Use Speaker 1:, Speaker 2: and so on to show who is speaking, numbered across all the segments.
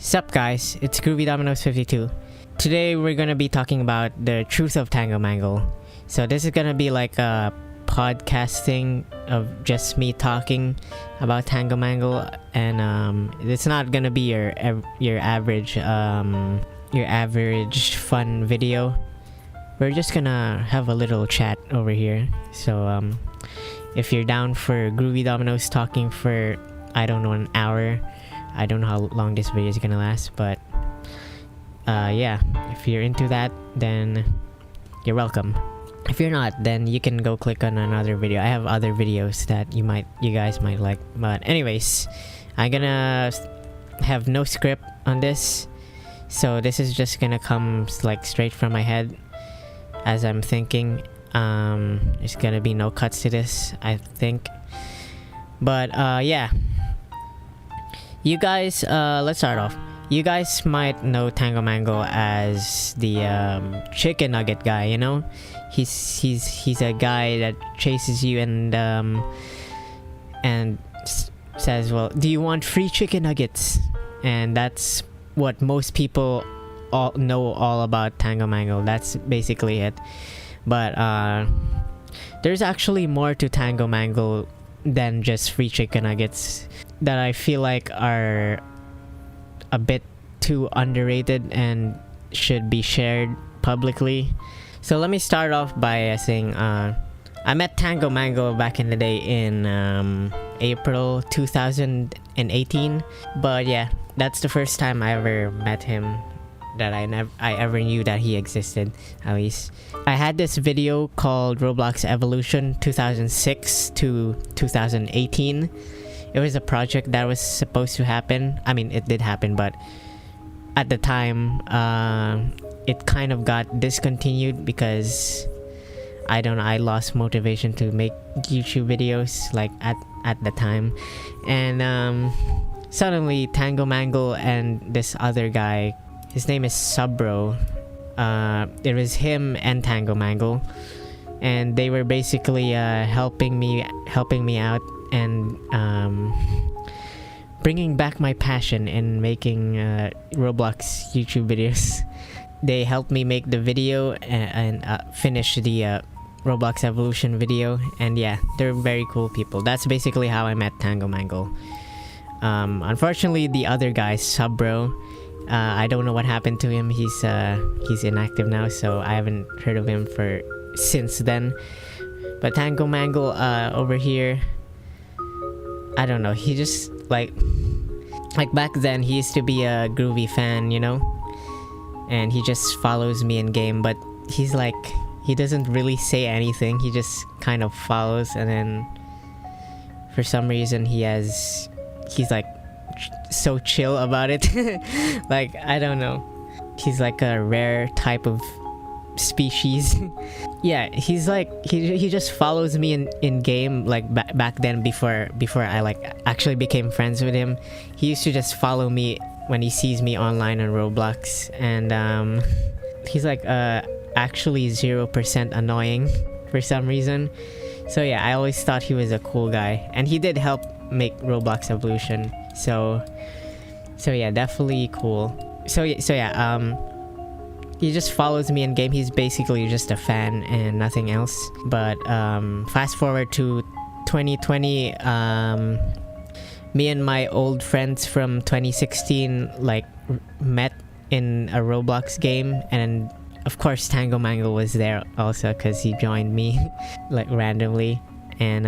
Speaker 1: Sup guys, it's Groovy Dominoes 52. Today we're gonna be talking about the truth of TangoMangle. So this is gonna be like a podcasting of just me talking about TangoMangle, and it's not gonna be your average fun video. We're just gonna have a little chat over here. So if you're down for Groovy Dominoes talking for, I don't know, an hour. I don't know how long this video is gonna last, but yeah, if you're into that, then you're welcome. If you're not, then you can go click on another video. I have other videos that you guys might like. But anyways, I'm gonna have no script on this, so this is just gonna come like straight from my head as I'm thinking. There's gonna be no cuts to this, I think. But yeah. You guys, let's start off. You guys might know TangoMangle as the chicken nugget guy, you know? He's a guy that chases you and says, well, do you want free chicken nuggets? And that's what most people know all about TangoMangle. That's basically it. But there's actually more to TangoMangle than just free chicken nuggets that I feel like are a bit too underrated and should be shared publicly. So let me start off by saying I met TangoMangle back in the day in April 2018. But yeah, that's the first time I ever met him, that I ever knew that he existed, at least. I had this video called Roblox Evolution 2006 to 2018. It was a project that was supposed to happen. I mean, it did happen, but at the time, it kind of got discontinued because I don't know, I lost motivation to make YouTube videos like at the time. And suddenly TangoMangle and this other guy, his name is Subro. It was him and TangoMangle, and they were basically helping me out and bringing back my passion in making Roblox YouTube videos. They helped me make the video and finish the Roblox Evolution video, and yeah, they're very cool people. That's basically how I met TangoMangle. Unfortunately, the other guy, Subro, I don't know what happened to him. He's inactive now, so I haven't heard of him since then. But TangoMangle over here, I don't know, he just like back then he used to be a Groovy fan, you know, and he just follows me in game, but he's like, he doesn't really say anything, he just kind of follows, and then for some reason he's like so chill about it. Like, I don't know, he's like a rare type of species. Yeah, he's like, he just follows me in game, like back then, before I like actually became friends with him. He used to just follow me when he sees me online on Roblox, and he's like actually 0% annoying for some reason. So yeah, I always thought he was a cool guy, and he did help make Roblox Evolution. So yeah, definitely cool. So yeah, he just follows me in game. He's basically just a fan and nothing else. But fast forward to 2020, me and my old friends from 2016 like met in a Roblox game, and of course TangoMangle was there also because he joined me like randomly. And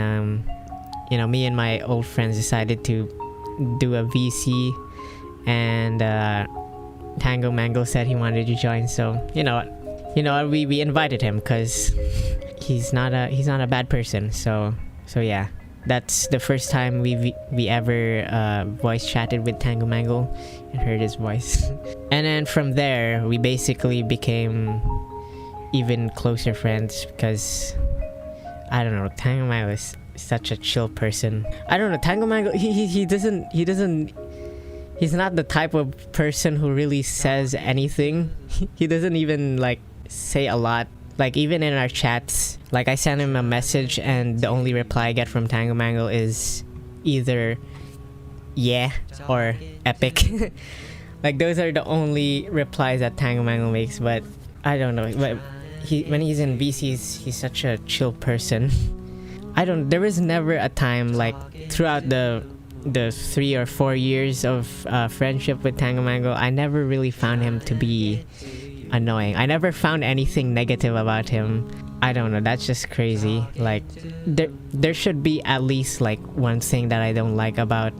Speaker 1: you know, me and my old friends decided to do a VC, and TangoMangle said he wanted to join, so you know what, we invited him because he's not a bad person. So yeah, that's the first time we ever voice chatted with TangoMangle and heard his voice. And then from there we basically became even closer friends because, I don't know, TangoMangle is such a chill person. I don't know, TangoMangle, he's not the type of person who really says anything. He doesn't even like say a lot. Like, even in our chats, like I send him a message and the only reply I get from TangoMangle is either yeah or epic. Like those are the only replies that TangoMangle makes. But I don't know. But when he's in VC, he's such a chill person. There was never a time like throughout the 3 or 4 years of friendship with TangoMangle, I never really found him to be annoying. I never found anything negative about him. I don't know, that's just crazy. Like there should be at least like one thing that I don't like about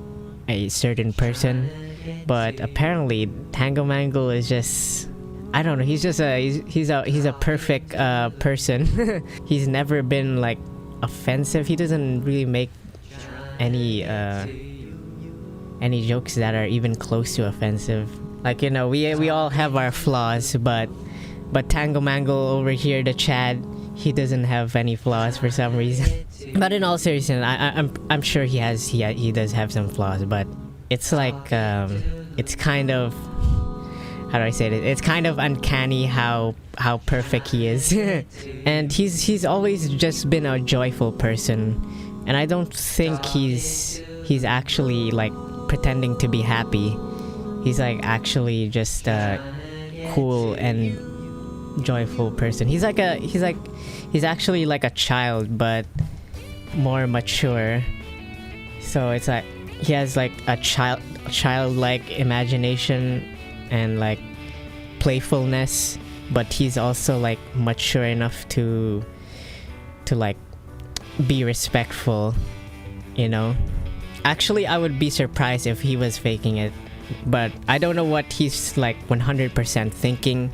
Speaker 1: a certain person, but apparently TangoMangle is just, I don't know, he's just he's a perfect person. He's never been like offensive. He doesn't really make any jokes that are even close to offensive. Like, you know, we all have our flaws, but TangoMangle over here, the Chad, he doesn't have any flaws for some reason. But in all seriousness, I'm sure he does have some flaws, but it's like it's kind of, how do I say it? It's kind of uncanny how perfect he is. And he's always just been a joyful person, and I don't think he's actually like pretending to be happy. He's like actually just a cool and joyful person. He's actually like a child, but more mature. So it's like he has like a childlike imagination and like playfulness, but he's also like mature enough to like be respectful, you know. Actually, I would be surprised if he was faking it, but I don't know what he's like 100% thinking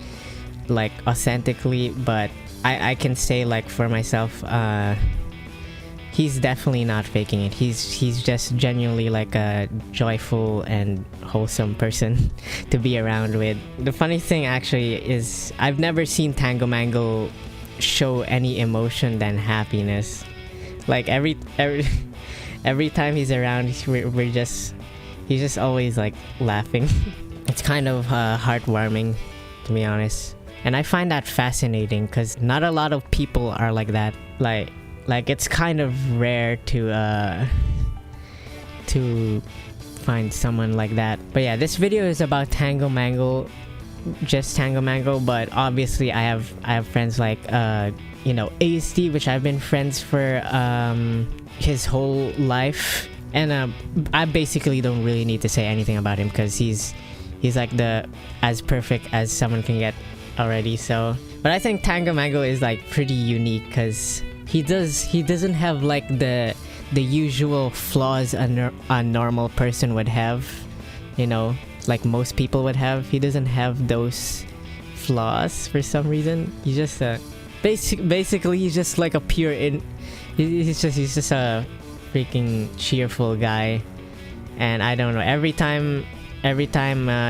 Speaker 1: like authentically, but I can say like for myself, he's definitely not faking it. He's just genuinely like a joyful and wholesome person to be around with. The funny thing actually is I've never seen TangoMangle show any emotion than happiness. Like every time he's around, he's just always like laughing. It's kind of heartwarming, to be honest, and I find that fascinating because not a lot of people are like that. Like it's kind of rare to find someone like that. But yeah, this video is about TangoMangle, just TangoMangle, but obviously I have friends like you know, ASD, which I've been friends for his whole life, and I basically don't really need to say anything about him because he's like as perfect as someone can get already. So, but I think TangoMangle is like pretty unique because he doesn't have like the usual flaws a normal person would have, you know, like most people would have. He doesn't have those flaws for some reason. He's just basically he's just like a pure he's just a freaking cheerful guy. And I don't know, every time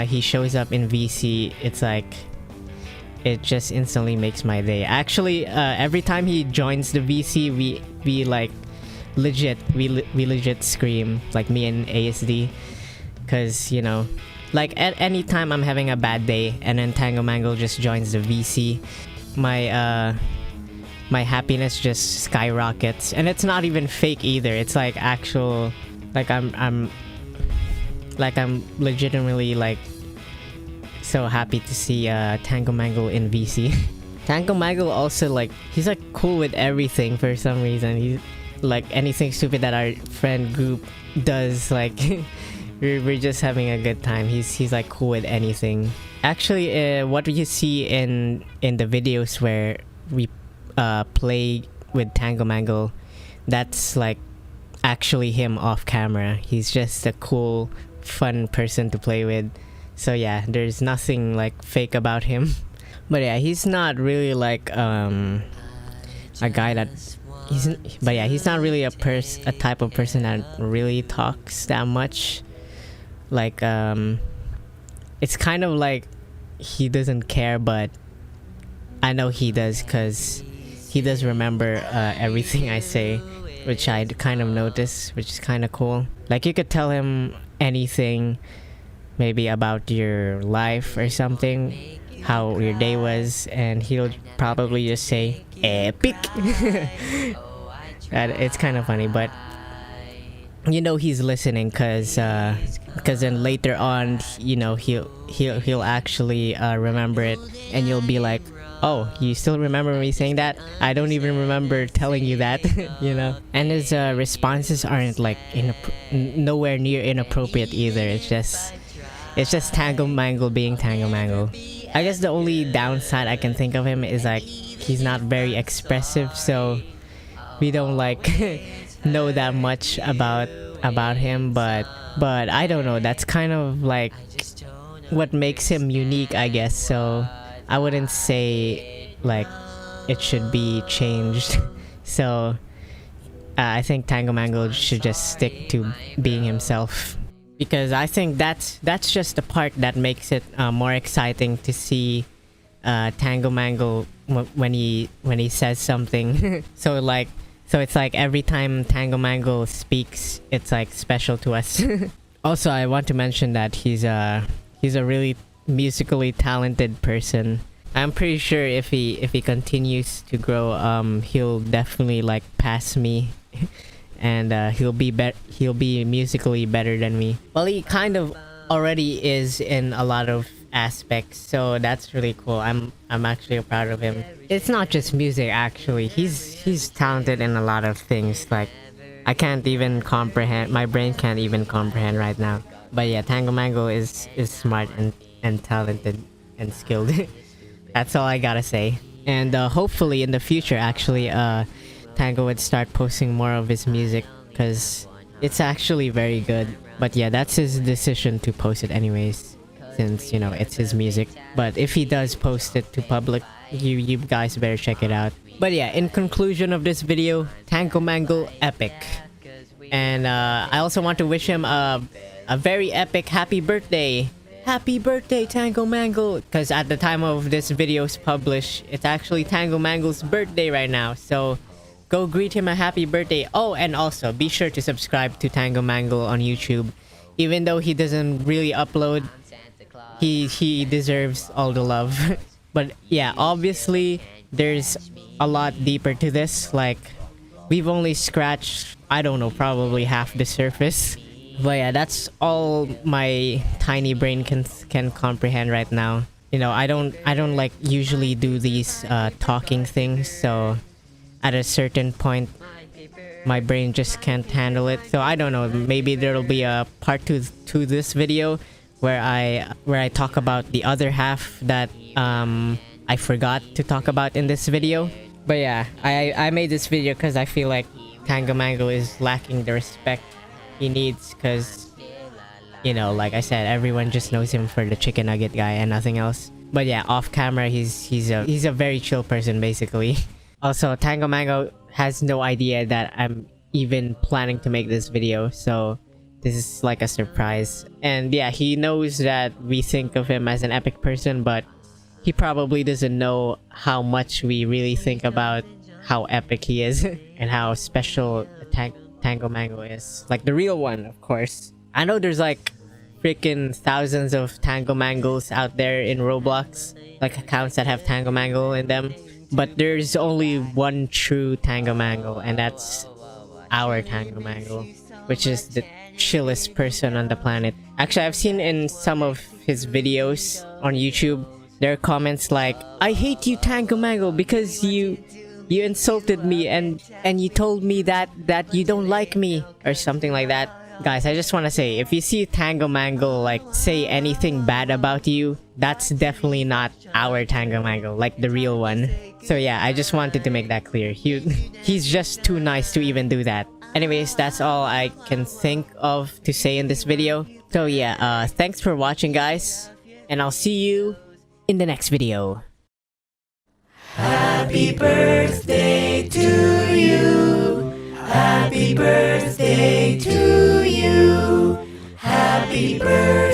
Speaker 1: he shows up in VC, it's like it just instantly makes my day. Actually, every time he joins the VC, we like legit scream, like me and ASD, because, you know, like at any time I'm having a bad day and then TangoMangle just joins the VC, my happiness just skyrockets. And it's not even fake either. It's like actual, like I'm legitimately like so happy to see TangoMangle in VC. TangoMangle also, like, he's like cool with everything for some reason. He's like anything stupid that our friend group does, like we're just having a good time. He's like cool with anything. Actually, what you see in the videos where we play with TangoMangle, that's like actually him off camera. He's just a cool, fun person to play with. So yeah, there's nothing like fake about him. But yeah, he's not really like a guy that he's not really a type of person that really talks that much. Like it's kind of like he doesn't care, but I know he does, because he does remember everything I say, which I kind of notice, which is kind of cool. Like you could tell him anything, maybe about your life or something, how your day was, and he'll probably just say epic. It's kind of funny, but he's listening, cause then later on, he'll actually remember it, and you'll be like, oh, you still remember me saying that? I don't even remember telling you that. And his responses aren't like nowhere near inappropriate either. It's just TangoMangle being TangoMangle. I guess the only downside I can think of him is like he's not very expressive, so we don't like know that much about him, but I don't know, that's kind of like what makes him unique, I guess. So I wouldn't say like it should be changed. So I think TangoMangle should just stick to being himself, because I think that's just the part that makes it more exciting to see TangoMangle when he says something. So it's like every time TangoMangle speaks, it's like special to us. Also, I want to mention that he's a really musically talented person. I'm pretty sure if he continues to grow, he'll definitely like pass me, and he'll be musically better than me. Well, he kind of already is in a lot of aspects, so that's really cool. I'm actually proud of him. It's not just music, actually. He's talented in a lot of things. Like, I can't even comprehend. My brain can't even comprehend right now. But yeah, TangoMangle is smart and talented and skilled. That's all I gotta say. And hopefully in the future, actually, Tango would start posting more of his music, because it's actually very good. But yeah, that's his decision to post it anyways, since it's his music. But if he does post it to public, you guys better check it out. But yeah, in conclusion of this video, TangoMangle epic. And I also want to wish him a very epic happy birthday. Happy birthday, TangoMangle! Because at the time of this video's published, it's actually TangoMangle's birthday right now. So go greet him a happy birthday. Oh, and also be sure to subscribe to TangoMangle on YouTube. Even though he doesn't really upload, he deserves all the love. But yeah, obviously there's a lot deeper to this. Like, we've only scratched, I don't know, probably half the surface. But yeah, that's all my tiny brain can comprehend right now. I don't like usually do these talking things, so at a certain point my brain just can't handle it. So I don't know, maybe there'll be a part 2 to this video where I talk about the other half that I forgot to talk about in this video. But yeah, I made this video because I feel like TangoMangle is lacking the respect he needs, because like I said, everyone just knows him for the chicken nugget guy and nothing else. But yeah, off camera he's a very chill person, basically. Also, TangoMangle has no idea that I'm even planning to make this video, so this is like a surprise. And yeah, he knows that we think of him as an epic person, but he probably doesn't know how much we really think about how epic he is and how special TangoMangle is. Like, the real one, of course. I know there's like freaking thousands of TangoMangles out there in Roblox, like accounts that have TangoMangle in them, but there's only one true TangoMangle, and that's our TangoMangle, which is the chillest person on the planet. Actually, I've seen in some of his videos on YouTube, there are comments like, "I hate you, TangoMangle, because you insulted me and you told me that you don't like me," or something like that. Guys, I just want to say, if you see TangoMangle like say anything bad about you, that's definitely not our TangoMangle, like the real one. So yeah, I just wanted to make that clear. He's just too nice to even do that. Anyways, that's all I can think of to say in this video. So yeah, thanks for watching, guys, and I'll see you in the next video.
Speaker 2: Happy birthday to you. Happy birthday to you. Happy birthday.